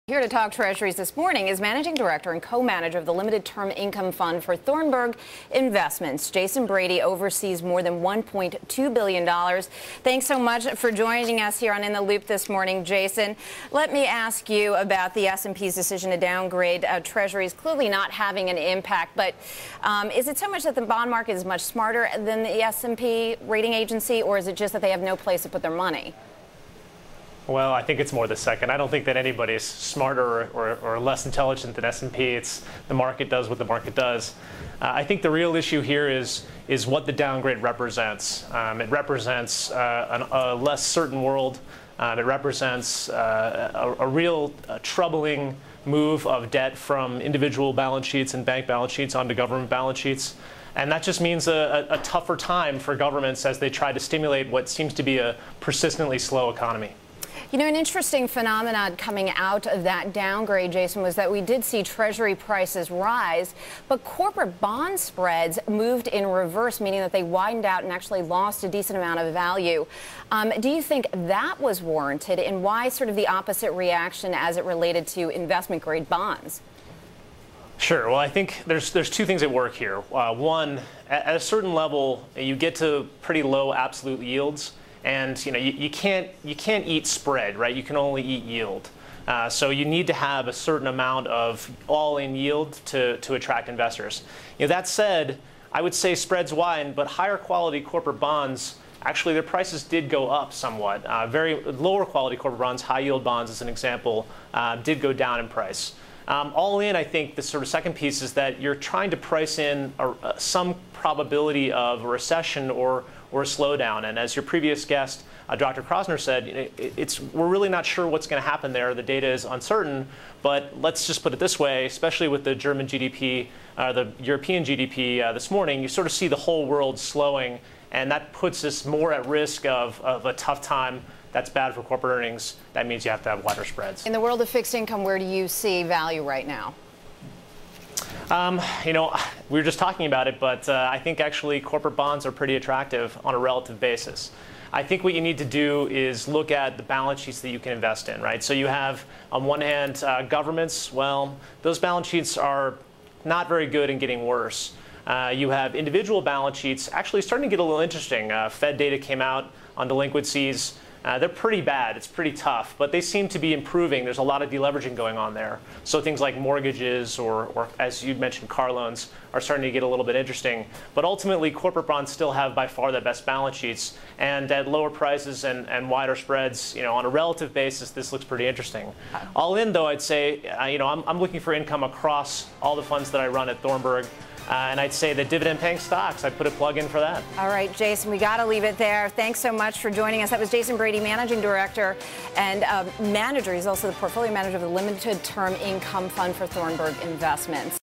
Here to talk Treasuries this morning is Managing Director and Co-Manager of the Limited Term Income Fund for Thornburg Investments. Jason Brady oversees more than $1.2 billion. Thanks so much for joining us here on In the Loop this morning, Jason. Let me ask you about the S&P's decision to downgrade Treasuries, clearly not having an impact. But is it so much that the bond market is much smarter than the S&P rating agency, or is it just that they have no place to put their money? Well, I think it's more the second. I don't think that anybody is smarter or less intelligent than S&P. It's the market does what the market does. I think the real issue here is what the downgrade represents. It represents a less certain world. It represents a real troubling move of debt from individual balance sheets and bank balance sheets onto government balance sheets. And that just means a tougher time for governments as they try to stimulate what seems to be a persistently slow economy. You know, an interesting phenomenon coming out of that downgrade, Jason, was that we did see Treasury prices rise, but corporate bond spreads moved in reverse, meaning that they widened out and actually lost a decent amount of value. Do you think that was warranted, and why sort of the opposite reaction as it related to investment-grade bonds? Sure. Well, I think there's two things at work here. One, at a certain level, you get to pretty low absolute yields. And you can't eat spread, right? You can only eat yield. So you need to have a certain amount of all-in yield to attract investors. That said, I would say spreads widen, but higher quality corporate bonds, actually their prices did go up somewhat. Very lower quality corporate bonds, high yield bonds as an example, did go down in price. All in, I think the sort of second piece is that you're trying to price in some probability of a recession or a slowdown. And as your previous guest, Dr. Krosner said, we're really not sure what's going to happen there. The data is uncertain. But let's just put it this way, especially with the German GDP, the European GDP this morning, you sort of see the whole world slowing. And that puts us more at risk of a tough time. That's bad for corporate earnings. That means you have to have wider spreads. In the world of fixed income, where do you see value right now? We were just talking about it, but I think actually corporate bonds are pretty attractive on a relative basis. I think what you need to do is look at the balance sheets that you can invest in, right? So you have, on one hand, governments. Well, those balance sheets are not very good and getting worse. You have individual balance sheets actually starting to get a little interesting. Fed data came out on delinquencies. They're pretty bad. It's pretty tough, but they seem to be improving. There's a lot of deleveraging going on there. So things like mortgages or as you mentioned, car loans are starting to get a little bit interesting. But ultimately, corporate bonds still have by far the best balance sheets. And at lower prices and wider spreads, on a relative basis, this looks pretty interesting. All in, though, I'd say, I'm looking for income across all the funds that I run at Thornburg. And I'd say the dividend-paying stocks, I'd put a plug in for that. All right, Jason, we got to leave it there. Thanks so much for joining us. That was Jason Brady, Managing Director and Manager. He's also the Portfolio Manager of the Limited Term Income Fund for Thornburg Investments.